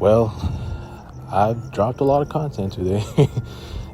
Well, I've dropped a lot of content today.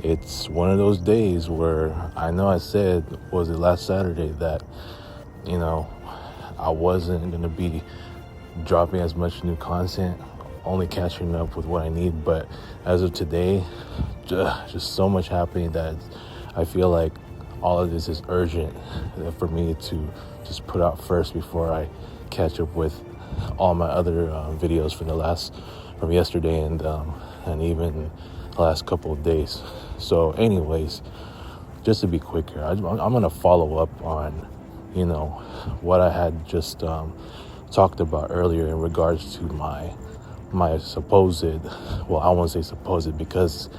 It's one of those days where I know I said, was it last Saturday, that, you know, I wasn't going to be dropping as much new content, only catching up with what I need. But as of today, just so much happening that I feel like all of this is urgent for me to just put out first before I catch up with all my other videos from yesterday and even the last couple of days. So anyways, just to be quicker, I'm going to follow up on, what I had just talked about earlier in regards to my supposed, well, I won't say supposed because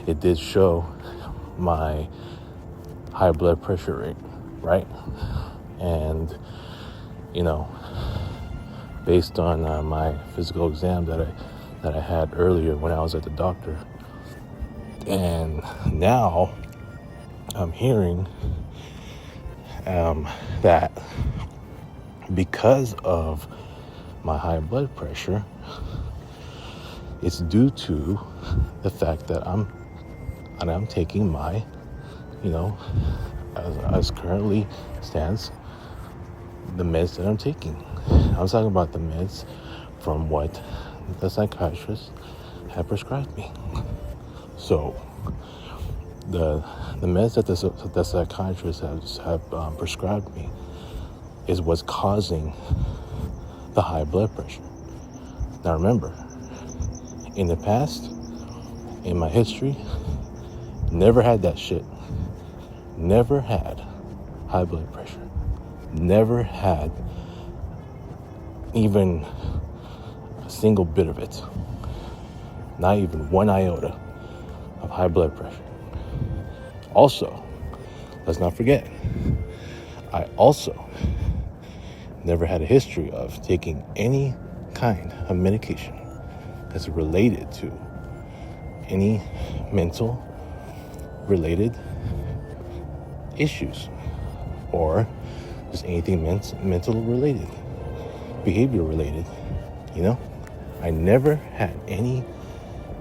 it did show my high blood pressure rate, right? And, based on my physical exam that I had earlier when I was at the doctor. And now I'm hearing that because of my high blood pressure, it's due to the fact that I'm taking my, as currently stands, the meds that I'm taking. I was talking about the meds from what the psychiatrist had prescribed me. So the meds that the psychiatrist have prescribed me is what's causing the high blood pressure. Now remember, in the past, in my history, never had that shit. Never had high blood pressure. Never had even a single bit of it. Not even one iota of high blood pressure. Also, let's not forget, I also never had a history of taking any kind of medication that's related to any mental related issues or just anything mental related, behavior related. I never had any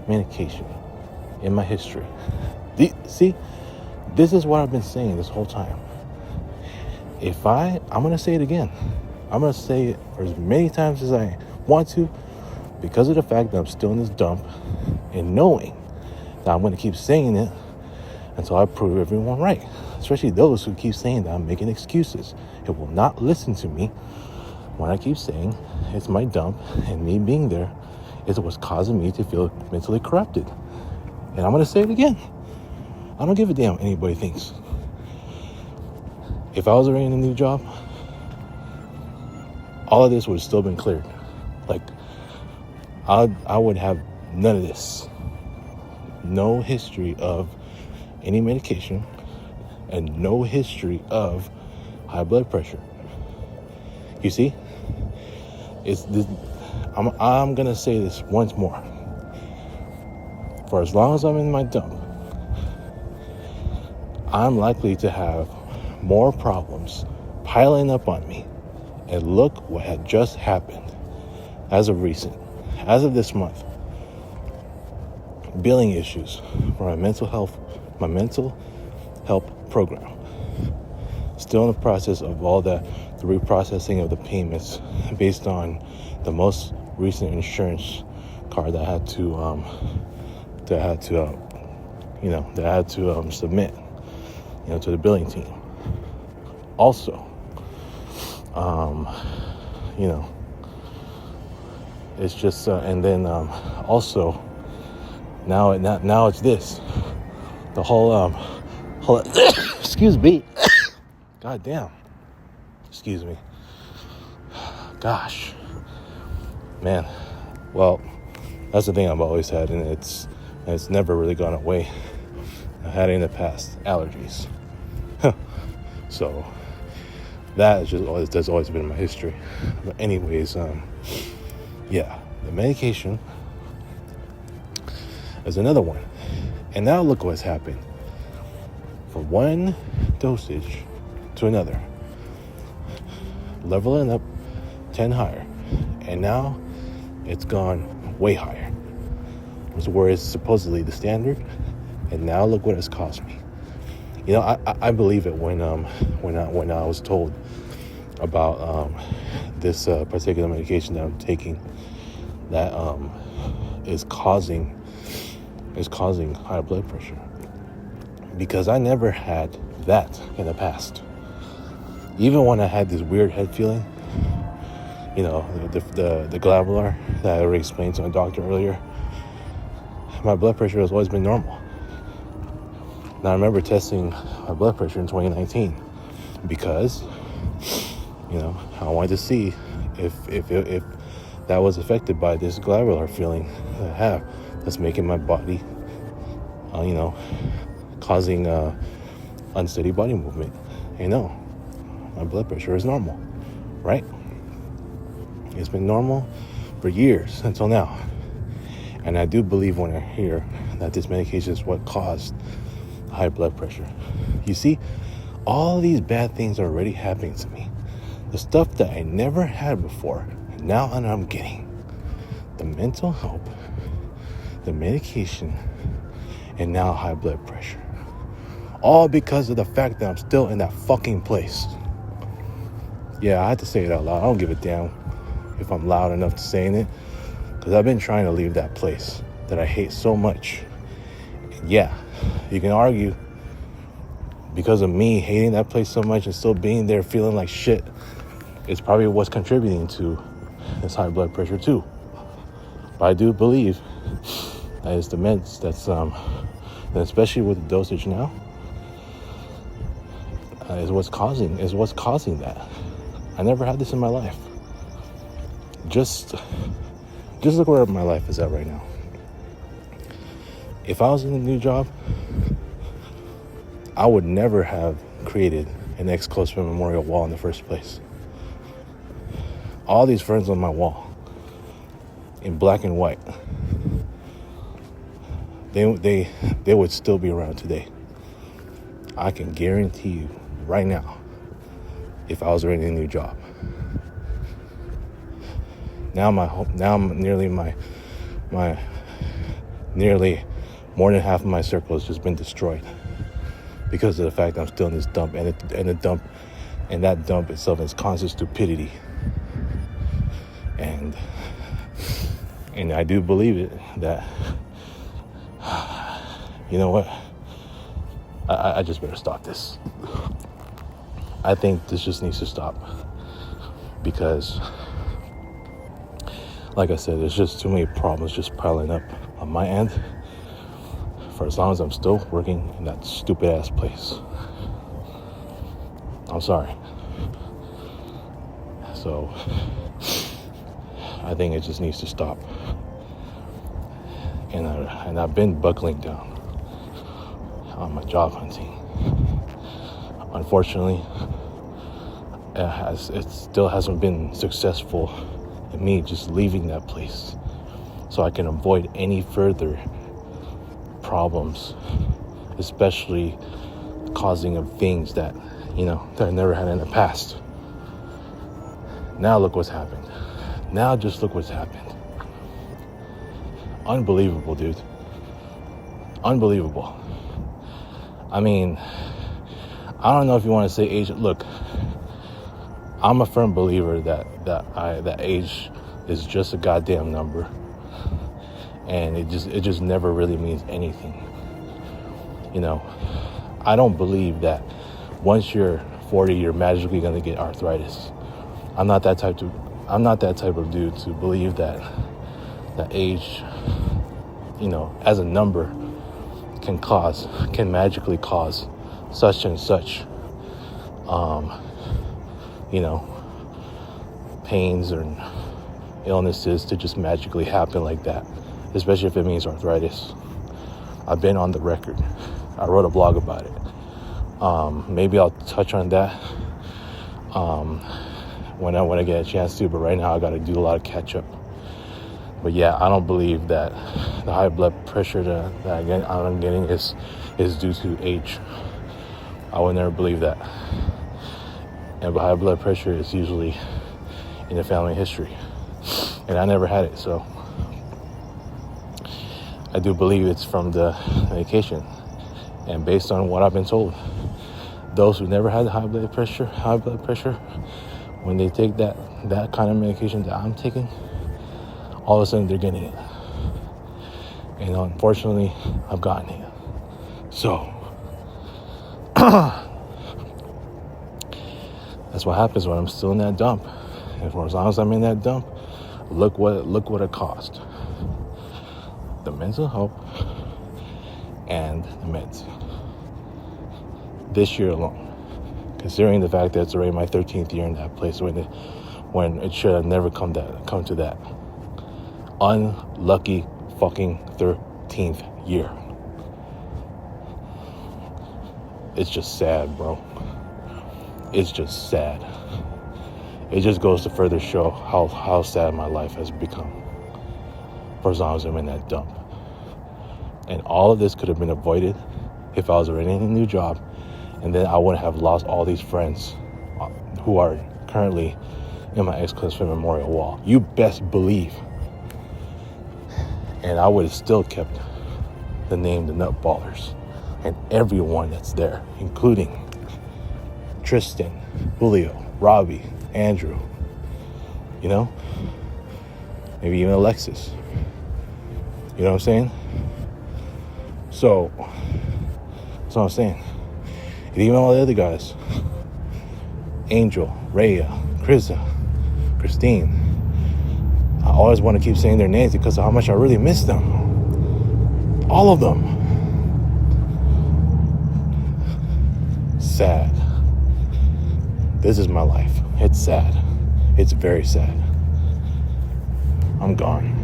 medication in my history. See, this is what I've been saying this whole time. I'm going to say it again. I'm going to say it for as many times as I want to, because of the fact that I'm still in this dump and knowing that I'm going to keep saying it until I prove everyone right, especially those who keep saying that I'm making excuses. It will not listen to me when I keep saying it's my dump and me being there is what's causing me to feel mentally corrupted. And I'm going to say it again. I don't give a damn what anybody thinks. If I was already in a new job, all of this would have still been cleared. Like, I would have none of this. No history of any medication and no history of high blood pressure. You see? I'm going to say this once more. For as long as I'm in my dump, I'm likely to have more problems piling up on me. And look what had just happened as of this month. Billing issues for my mental health program. Still in the process of all that, the reprocessing of the payments based on the most recent insurance card that I had to submit, to the billing team. Also, it's just, and then also now it's this, the whole excuse me, god damn, excuse me, gosh, man, well, that's the thing I've always had, and it's never really gone away. I had it in the past, allergies. So that's always been my history. But anyways, the medication is another one. And now look what's happened. From one dosage to another, leveling up 10 higher, and now it's gone way higher. where it's supposedly the standard, and now look what it's cost me. You know, I believe it when I was told about this particular medication that I'm taking that is causing high blood pressure, because I never had that in the past. Even when I had this weird head feeling, you know, the glabellar that I already explained to my doctor earlier, my blood pressure has always been normal. Now, I remember testing my blood pressure in 2019 because, you know, I wanted to see if that was affected by this glabellar feeling that I have that's making my body, you know, causing unsteady body movement. You know, my blood pressure is normal, right? It's been normal for years until now. And I do believe when I hear that this medication is what caused high blood pressure. You see, all these bad things are already happening to me. The stuff that I never had before, now I'm getting. The mental help, the medication, and now high blood pressure. All because of the fact that I'm still in that fucking place. Yeah, I had to say it out loud. I don't give a damn if I'm loud enough to saying it, because I've been trying to leave that place that I hate so much. Yeah, you can argue because of me hating that place so much and still being there feeling like shit, it's probably what's contributing to this high blood pressure too. But I do believe that it's the meds that's especially with the dosage now, is what's causing that. I never had this in my life. Just look where my life is at right now. If I was in a new job, I would never have created an ex-close friend memorial wall in the first place. All these friends on my wall, in black and white, they would still be around today. I can guarantee you right now, if I was in a new job. Now nearly more than half of my circle has just been destroyed because of the fact that I'm still in this dump, and that dump itself is constant stupidity. And I do believe it that, you know what, I just better stop this. I think this just needs to stop because, like I said, there's just too many problems just piling up on my end for as long as I'm still working in that stupid ass place. I'm sorry. So I think it just needs to stop. And I've been buckling down on my job hunting. Unfortunately, it still hasn't been successful in me just leaving that place so I can avoid any further problems, especially causing of things that, you know, that I never had in the past. Now look what's happened. Now just look what's happened. Unbelievable, dude. Unbelievable. I mean, I don't know if you want to say age. Look, I'm a firm believer that age is just a goddamn number, and it just never really means anything. You know, I don't believe that once you're 40, you're magically gonna get arthritis. I'm not that type of dude to believe that age, you know, as a number can magically cause such and such, you know, pains or illnesses to just magically happen like that, especially if it means arthritis. I've been on the record. I wrote a blog about it. Maybe I'll touch on that when I get a chance to, but right now I got to do a lot of catch up. But yeah, I don't believe that the high blood pressure that I'm getting is due to age. I would never believe that. And high blood pressure is usually in the family history, and I never had it. So I do believe it's from the medication. And based on what I've been told, those who never had high blood pressure, when they take that kind of medication that I'm taking, all of a sudden they're getting it. And unfortunately, I've gotten it. So that's what happens when I'm still in that dump. And for as long as I'm in that dump, look what it cost. The mental health and the meds. This year alone. Considering the fact that it's already my 13th year in that place when it should have never come to that. Unlucky fucking 13th year. It's just sad, bro. It's just sad. It just goes to further show how sad my life has become for as long as I'm in that dump. And all of this could have been avoided if I was already in a new job, and then I wouldn't have lost all these friends who are currently in my ex-classmate memorial wall. You best believe. And I would have still kept the name The Nutballers and everyone that's there, including Tristan, Julio, Robbie, Andrew, you know, maybe even Alexis. You know what I'm saying? So, that's what I'm saying. And even all the other guys, Angel, Rhea, Krista, Christine, I always want to keep saying their names because of how much I really miss them. All of them. Sad. This is my life. It's sad. It's very sad. I'm gone.